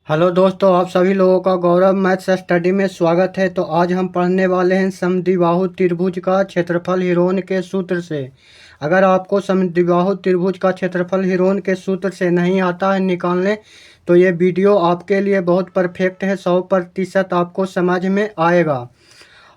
Hello दोस्तों, आप सभी लोगों का गौरव मैथ्स स्टडी में स्वागत है। तो आज हम पढ़ने वाले हैं समद्विबाहु त्रिभुज का क्षेत्रफल हीरोन के सूत्र से। अगर आपको समद्विबाहु त्रिभुज का क्षेत्रफल हीरोन के सूत्र से नहीं आता है निकालने, तो ये वीडियो आपके लिए बहुत परफेक्ट है। 100% आपको समझ में आएगा।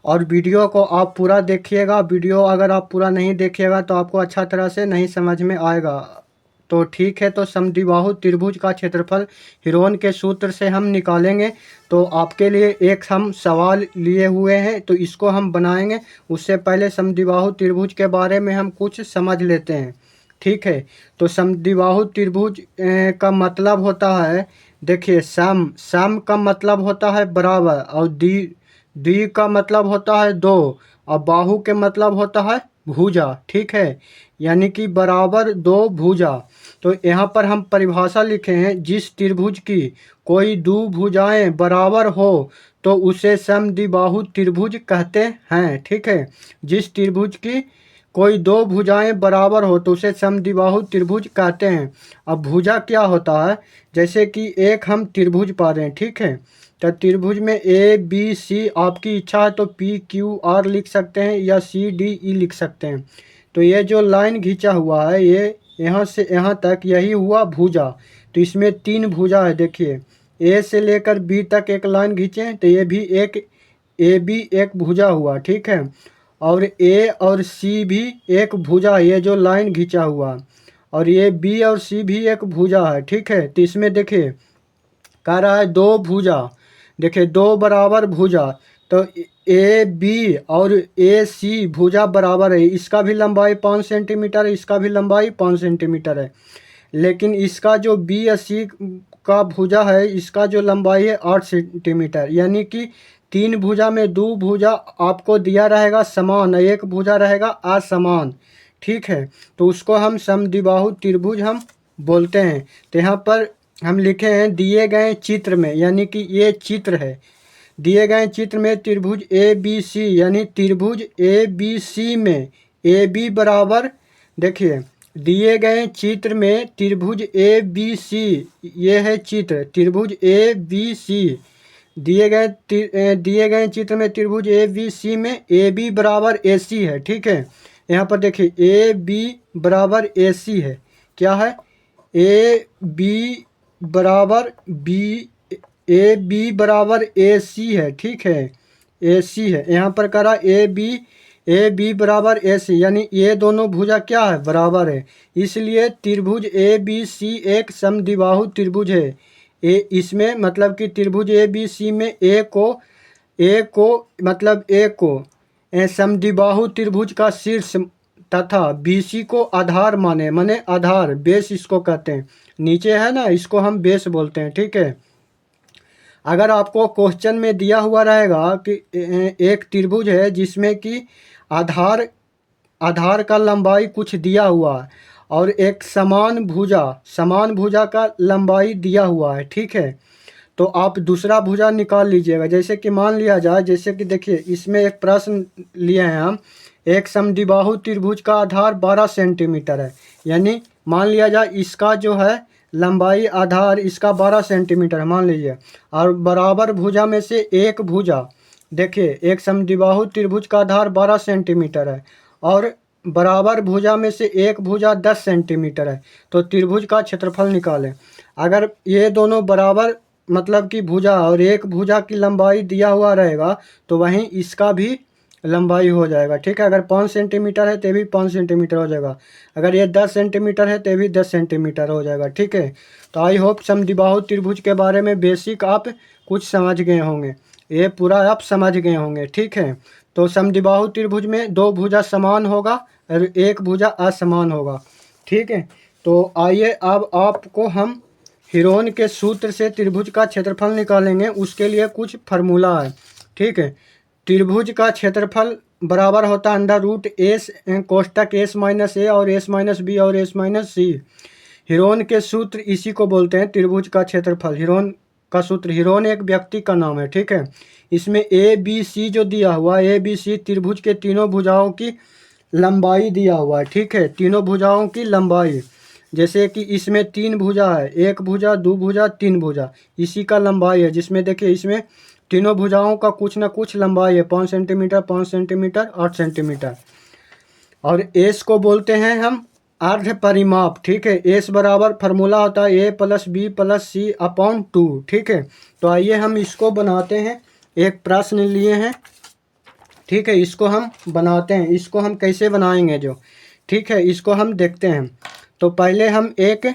और वीडियो को आप पूरा देखिएगा। वीडियो अगर आप पूरा नहीं देखिएगा तो आपको अच्छा तरह से नहीं समझ में आएगा। तो ठीक है, तो समद्विबाहु त्रिभुज का क्षेत्रफल हीरोन के सूत्र से हम निकालेंगे। तो आपके लिए एक हम सवाल लिए हुए हैं, तो इसको हम बनाएंगे। उससे पहले समद्विबाहु त्रिभुज के बारे में हम कुछ समझ लेते हैं। ठीक है, तो समद्विबाहु त्रिभुज का मतलब होता है, देखिए, सम का मतलब होता है बराबर, और द्वि का मतलब होता है दो, और बाहु के मतलब होता है भुजा। ठीक है, यानी कि बराबर दो भुजा। तो यहाँ पर हम परिभाषा लिखे हैं, जिस त्रिभुज की कोई दो भुजाएं बराबर हो तो उसे समद्विबाहु त्रिभुज कहते हैं। ठीक है, जिस त्रिभुज की कोई दो भुजाएं बराबर हो तो उसे समद्विबाहु त्रिभुज कहते हैं। अब भुजा क्या होता है, जैसे कि एक हम त्रिभुज पा रहे हैं। ठीक है, तो त्रिभुज में ए बी सी, आपकी इच्छा है तो पी क्यू आर लिख सकते हैं या सी डी ई लिख सकते हैं। तो ये जो लाइन खींचा हुआ है, ये यहाँ से यहाँ तक, यही हुआ भुजा। तो इसमें तीन भुजा है। देखिए, ए से लेकर बी तक एक लाइन खींचे, तो ये भी एक ए बी एक भुजा हुआ। ठीक है, और ए और सी भी एक भुजा है, ये जो लाइन खींचा हुआ। और ये बी और सी भी एक भुजा है। ठीक है, तो इसमें देखिए कह रहा है दो भुजा। देखिए, दो बराबर भुजा, तो ए बी और ए सी भुजा बराबर है। इसका भी लंबाई 5 सेंटीमीटर है, इसका भी लंबाई 5 सेंटीमीटर है। लेकिन इसका जो बी और सी का भुजा है, इसका जो लंबाई है 8 सेंटीमीटर। यानी कि तीन भुजा में दो भुजा आपको दिया रहेगा समान, एक भुजा रहेगा असमान। ठीक है, तो उसको हम समद्विबाहु त्रिभुज हम बोलते हैं। तो यहाँ पर हम लिखे हैं दिए गए चित्र में, यानी कि ये चित्र है। दिए गए चित्र में त्रिभुज ए बी सी, यानी त्रिभुज ए बी सी में ए बी बराबर, देखिए, दिए गए चित्र में त्रिभुज ए बी सी, ये है चित्र त्रिभुज ए बी सी। दिए गए चित्र में त्रिभुज ए बी सी में ए बी बराबर ए सी है। ठीक है, यहाँ पर देखिए ए बी बराबर ए सी है। क्या है, ए बी बराबर बी, ए बी बराबर ए सी है। ठीक है, ए सी है। यहाँ पर करा ए बी बराबर ए सी, यानी ये दोनों भुजा क्या है, बराबर है। इसलिए त्रिभुज ए बी सी एक समद्विबाहु त्रिभुज है। इसमें मतलब कि त्रिभुज ए बी सी में ए को समद्विबाहु त्रिभुज का शीर्ष तथा बीसी को आधार माने आधार, बेस इसको कहते हैं। नीचे है ना, इसको हम बेस बोलते हैं। ठीक है, अगर आपको क्वेश्चन में दिया हुआ रहेगा कि एक त्रिभुज है जिसमें कि आधार का लंबाई कुछ दिया हुआ है, और एक समान भुजा का लंबाई दिया हुआ है। ठीक है, तो आप दूसरा भुजा निकाल लीजिएगा। जैसे कि मान लिया जाए, जैसे कि देखिए, इसमें एक प्रश्न लिए हैं हम, एक समद्विबाहु त्रिभुज का आधार 12 सेंटीमीटर है। यानी मान लिया जाए इसका जो है लंबाई आधार इसका 12 सेंटीमीटर है मान लीजिए, और बराबर भुजा में से एक भुजा, देखिए, एक समद्विबाहु त्रिभुज का आधार 12 सेंटीमीटर है और बराबर भुजा में से एक भुजा 10 सेंटीमीटर है। तो त्रिभुज का क्षेत्रफल निकालें। अगर ये दोनों बराबर मतलब कि भुजा और एक भुजा की लंबाई दिया हुआ रहेगा, तो वहीं इसका भी लंबाई हो जाएगा। ठीक है, अगर 5 सेंटीमीटर है तो भी 5 सेंटीमीटर हो जाएगा, अगर ये 10 सेंटीमीटर है तो भी 10 सेंटीमीटर हो जाएगा। ठीक है, तो आई होप समद्विबाहु त्रिभुज के बारे में बेसिक आप कुछ समझ गए होंगे, ये पूरा आप समझ गए होंगे। ठीक है, तो समद्विबाहु त्रिभुज में दो भुजा समान होगा और एक भुजा असमान होगा। ठीक है, तो आइए अब आपको हम हीरोन के सूत्र से त्रिभुज का क्षेत्रफल निकालेंगे। उसके लिए कुछ फार्मूला है। ठीक है, त्रिभुज का क्षेत्रफल बराबर होता है अंडर रूट एस कोष्टक एस माइनस ए और एस माइनस बी और एस माइनस सी। हीरोन के सूत्र इसी को बोलते हैं त्रिभुज का क्षेत्रफल। हीरोन का सूत्र, हीरोन एक व्यक्ति का नाम है। ठीक है, इसमें ए बी सी जो दिया हुआ है, ए बी सी त्रिभुज के तीनों भुजाओं की लंबाई दिया हुआ है। ठीक है, तीनों भुजाओं की लंबाई, जैसे कि इसमें 3 भुजा है, 1 भुजा, 2 भुजा, 3 भुजा, इसी का लंबाई है। जिसमें देखिए इसमें तीनों भुजाओं का कुछ ना कुछ लंबाई है, 5 सेंटीमीटर, 5 सेंटीमीटर, 8 सेंटीमीटर। और एस को बोलते हैं हम अर्ध परिमाप, ठीक है। एस बराबर फार्मूला होता है ए प्लस बी प्लस सी अपॉन 2, ठीक है। तो आइए हम इसको बनाते हैं। एक प्रश्न लिए हैं, ठीक है, इसको हम बनाते हैं। इसको हम कैसे बनाएंगे जो, ठीक है, इसको हम देखते हैं। तो पहले हम एक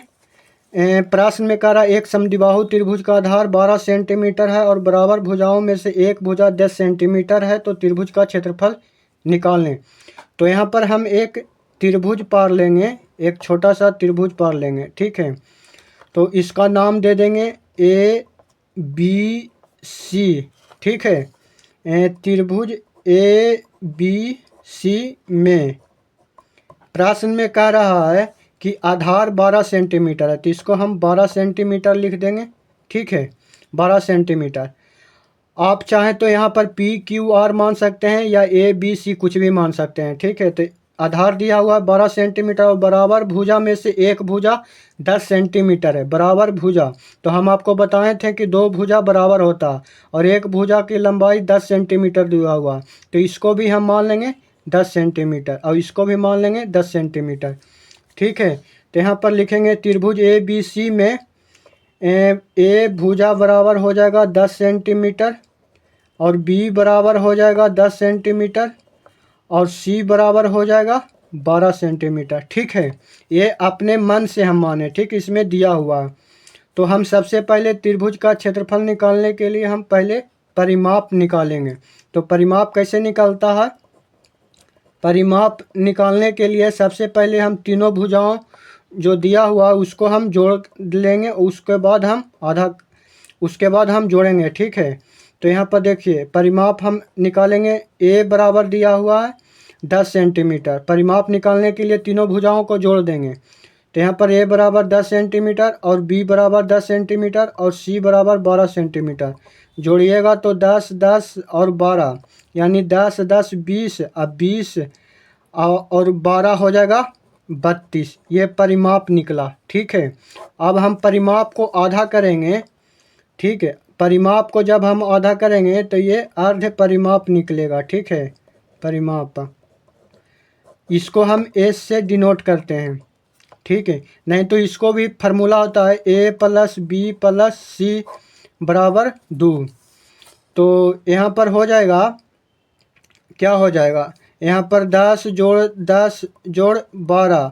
प्रश्न में कह रहा एक समद्विबाहु त्रिभुज का आधार 12 सेंटीमीटर है और बराबर भुजाओं में से एक भुजा 10 सेंटीमीटर है, तो त्रिभुज का क्षेत्रफल निकाल लें। तो यहाँ पर हम एक त्रिभुज पार लेंगे, एक छोटा सा त्रिभुज पार लेंगे, ठीक है। तो इसका नाम दे देंगे ए बी सी, ठीक है। त्रिभुज ए बी सी में प्रश्न में कह रहा है कि आधार 12 सेंटीमीटर है, तो इसको हम 12 सेंटीमीटर लिख देंगे, ठीक है, 12 सेंटीमीटर। आप चाहें तो यहाँ पर पी क्यू आर मान सकते हैं या ए बी सी कुछ भी मान सकते हैं, ठीक है। तो आधार दिया हुआ है 12 सेंटीमीटर और बराबर भुजा में से एक भुजा 10 सेंटीमीटर है, बराबर भुजा। तो हम आपको बताए थे कि दो भुजा बराबर होता है और एक भुजा की लंबाई 10 सेंटीमीटर दिया हुआ, तो इसको भी हम मान लेंगे 10 सेंटीमीटर और इसको भी मान लेंगे 10 सेंटीमीटर, ठीक है। तो यहाँ पर लिखेंगे त्रिभुज ए बी सी में ए भुजा बराबर हो जाएगा 10 सेंटीमीटर और बी बराबर हो जाएगा 10 सेंटीमीटर और सी बराबर हो जाएगा 12 सेंटीमीटर, ठीक है। ये अपने मन से हम माने, ठीक, इसमें दिया हुआ है। तो हम सबसे पहले त्रिभुज का क्षेत्रफल निकालने के लिए हम पहले परिमाप निकालेंगे। तो परिमाप कैसे निकलता है? परिमाप निकालने के लिए सबसे पहले हम तीनों भुजाओं जो दिया हुआ उसको हम जोड़ लेंगे, उसके बाद हम जोड़ेंगे, ठीक है। तो यहाँ पर देखिए परिमाप हम निकालेंगे। ए बराबर दिया हुआ है 10 सेंटीमीटर। परिमाप निकालने के लिए तीनों भुजाओं को जोड़ देंगे। तो यहाँ पर ए बराबर 10 सेंटीमीटर और बी बराबर 10 सेंटीमीटर और सी बराबर 12 सेंटीमीटर। जोड़िएगा तो 10 10 और 12 यानी 10 10 20, अब 20 और 12 हो जाएगा 32। ये परिमाप निकला, ठीक है। अब हम परिमाप को आधा करेंगे, ठीक है। परिमाप को जब हम आधा करेंगे तो ये अर्ध परिमाप निकलेगा, ठीक है। परिमाप इसको हम एस से डिनोट करते हैं, ठीक है। नहीं तो इसको भी फार्मूला होता है ए प्लस बी प्लस सी बराबर 2। तो यहाँ पर हो जाएगा, क्या हो जाएगा, यहाँ पर 10 जोड़ 12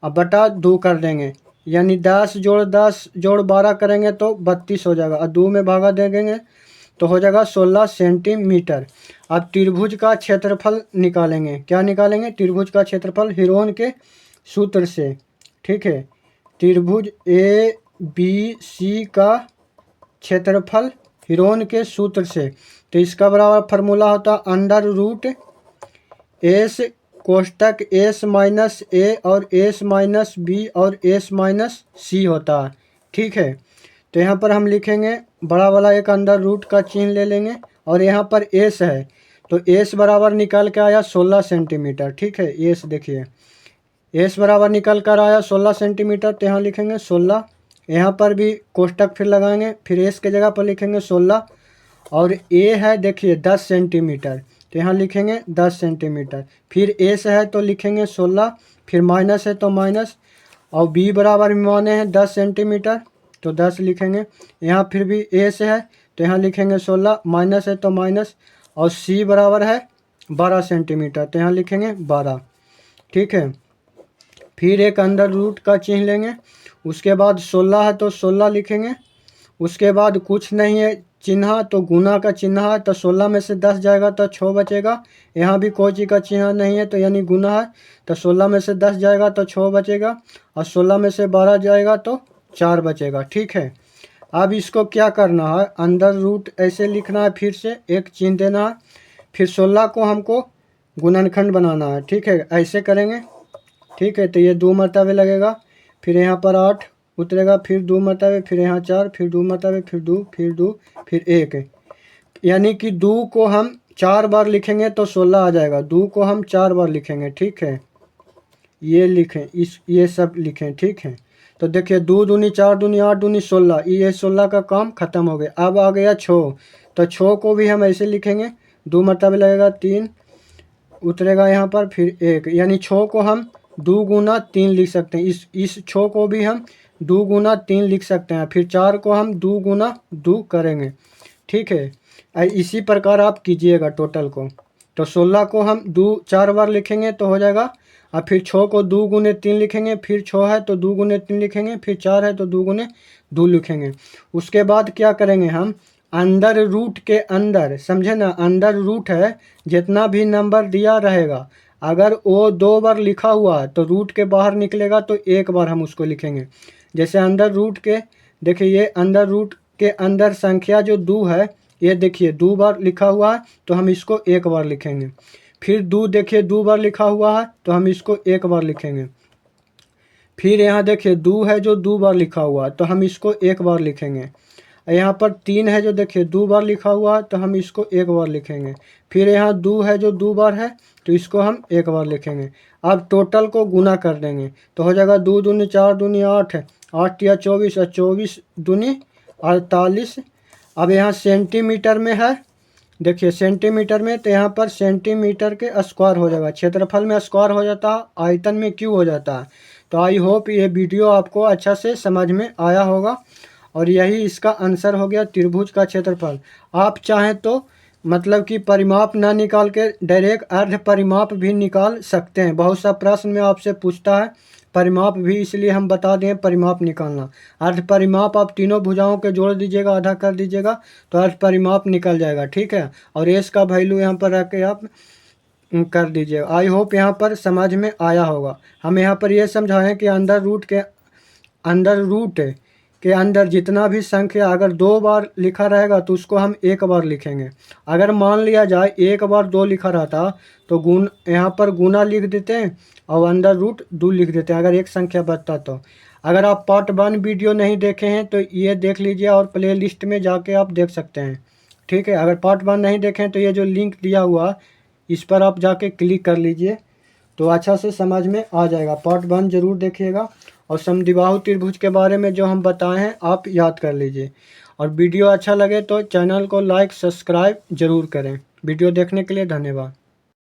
अब बटा 2 कर देंगे, यानी 10 जोड़ 12 करेंगे तो 32 हो जाएगा और 2 में भागा देंगे तो हो जाएगा 16 सेंटीमीटर। अब त्रिभुज का क्षेत्रफल निकालेंगे। क्या निकालेंगे? त्रिभुज का क्षेत्रफल हीरोन के सूत्र से, ठीक है। त्रिभुज ए बी सी का क्षेत्रफल हीरोन के सूत्र से, तो इसका बराबर फार्मूला होता है अंडर रूट एस कोष्टक एस माइनस ए और एस माइनस बी और एस माइनस सी होता है, ठीक है। तो यहाँ पर हम लिखेंगे बड़ा वाला एक अंडर रूट का चिन्ह ले लेंगे और यहाँ पर एस है तो एस बराबर निकल के आया 16 सेंटीमीटर, ठीक है। एस देखिए एस बराबर निकल कर आया 16 सेंटीमीटर, तो यहाँ लिखेंगे 16। यहाँ पर भी कोष्टक फिर लगाएंगे, फिर एस के जगह पर लिखेंगे 16 और ए है देखिए 10 सेंटीमीटर, तो यहाँ लिखेंगे 10 सेंटीमीटर। फिर एस है तो लिखेंगे 16, फिर माइनस है तो माइनस और बी बराबर भी माने हैं 10 सेंटीमीटर तो 10 लिखेंगे। यहाँ फिर भी एस है तो यहाँ लिखेंगे 16, माइनस है तो माइनस और सी बराबर है 12 सेंटीमीटर तो यहाँ लिखेंगे 12, ठीक है। फिर एक अंडर रूट का चिन्ह लेंगे, उसके बाद 16 है तो 16 लिखेंगे, उसके बाद कुछ नहीं है चिन्ह तो गुना का चिन्ह है तो 16 में से 10 जाएगा तो 6 बचेगा। यहाँ भी कोई चीज़ का चिन्ह नहीं है तो यानी गुना है तो 16 में से 10 जाएगा तो 6 बचेगा और 16 में से 12 जाएगा तो 4 बचेगा, ठीक है। अब इसको क्या करना है, अंडर रूट ऐसे लिखना है, फिर से एक चिन्ह देना है, फिर 16 को हमको गुणनखंड बनाना है, ठीक है। ऐसे करेंगे, ठीक है। तो ये 2 मरतबे लगेगा, फिर यहाँ पर 8 उतरेगा, फिर 2 मरतबे, फिर यहाँ 4, फिर 2 मरतबे, फिर 2, फिर 2, फिर 1, यानी कि 2 को हम 4 बार लिखेंगे तो 16 आ जाएगा। 2 को हम 4 बार लिखेंगे, ठीक है। ये लिखें, ये सब लिखें, ठीक है। तो देखिए 2 दूनी 4 दूनी 8 दूनी 16, ये 16 का काम खत्म हो गया। अब आ गया 6, तो 6 को भी हम ऐसे लिखेंगे, 2 मरतबे लगेगा 3 उतरेगा यहाँ पर, फिर 1, यानी 6 को हम 2 गुना 3 लिख सकते हैं। इस 6 को भी हम 2 गुना 3 लिख सकते हैं। फिर 4 को हम 2 गुना 2 करेंगे, ठीक है। इसी प्रकार आप कीजिएगा टोटल को। तो 16 को हम 4 बार लिखेंगे तो हो जाएगा। और फिर 6 को 2 गुने 3 लिखेंगे, फिर 6 है तो 2 गुने 3 लिखेंगे, फिर 4 है तो 2 गुने 2 लिखेंगे। उसके बाद क्या करेंगे हम, अंदर रूट के अंदर, समझे ना, अंदर रूट है, जितना भी नंबर दिया रहेगा अगर वो 2 बार लिखा हुआ है तो रूट के बाहर निकलेगा तो 1 बार हम उसको लिखेंगे। जैसे अंदर रूट के, देखिए ये अंदर रूट के अंदर संख्या जो 2 है, ये देखिए 2 बार लिखा हुआ है तो हम इसको 1 बार लिखेंगे। फिर 2 देखिए 2 बार लिखा हुआ है तो हम इसको 1 बार लिखेंगे। फिर यहाँ देखिए 2 है जो 2 बार लिखा हुआ है तो हम इसको 1 बार लिखेंगे। यहाँ पर 3 है जो देखिए 2 बार लिखा हुआ है तो हम इसको 1 बार लिखेंगे। फिर यहाँ 2 है जो 2 बार है तो इसको हम 1 बार लिखेंगे। अब टोटल को गुना कर देंगे तो हो जाएगा 2 दूनी 4 दूनी 8, 8 या 24 और 24 दूनी 48। अब यहाँ सेंटीमीटर में है, देखिए सेंटीमीटर में, तो यहाँ पर सेंटीमीटर के स्क्वायर हो जाएगा। क्षेत्रफल में स्क्वायर हो जाता है, आयतन में क्यूब हो जाता है। तो आई होप ये वीडियो आपको अच्छा से समझ में आया होगा और यही इसका आंसर हो गया, त्रिभुज का क्षेत्रफल। आप चाहें तो मतलब कि परिमाप ना निकाल के डायरेक्ट अर्ध परिमाप भी निकाल सकते हैं। बहुत सा प्रश्न में आपसे पूछता है परिमाप भी, इसलिए हम बता दें परिमाप निकालना। अर्ध परिमाप आप तीनों भुजाओं के जोड़ दीजिएगा, आधा कर दीजिएगा तो अर्ध परिमाप निकल जाएगा, ठीक है। और एस का वैल्यू यहाँ पर रख के आप कर दीजिएगा। आई होप यहाँ पर समझ में आया होगा। हम यहाँ पर ये समझाएं कि अंदर रूट के अंदर जितना भी संख्या अगर 2 बार लिखा रहेगा तो उसको हम 1 बार लिखेंगे। अगर मान लिया जाए 1 बार 2 लिखा रहता तो यहाँ पर गुना लिख देते हैं और अंदर रूट 2 लिख देते हैं अगर एक संख्या बचता तो। अगर आप पार्ट 1 वीडियो नहीं देखे हैं तो ये देख लीजिए और प्ले लिस्ट में जाके आप देख सकते हैं, ठीक है। अगर पार्ट 1 नहीं देखें तो ये जो लिंक दिया हुआ इस पर आप जाके क्लिक कर लीजिए तो अच्छा से समझ में आ जाएगा। पार्ट 1 जरूर देखिएगा और समद्विबाहु त्रिभुज के बारे में जो हम बताए हैं आप याद कर लीजिए। और वीडियो अच्छा लगे तो चैनल को लाइक सब्सक्राइब जरूर करें। वीडियो देखने के लिए धन्यवाद।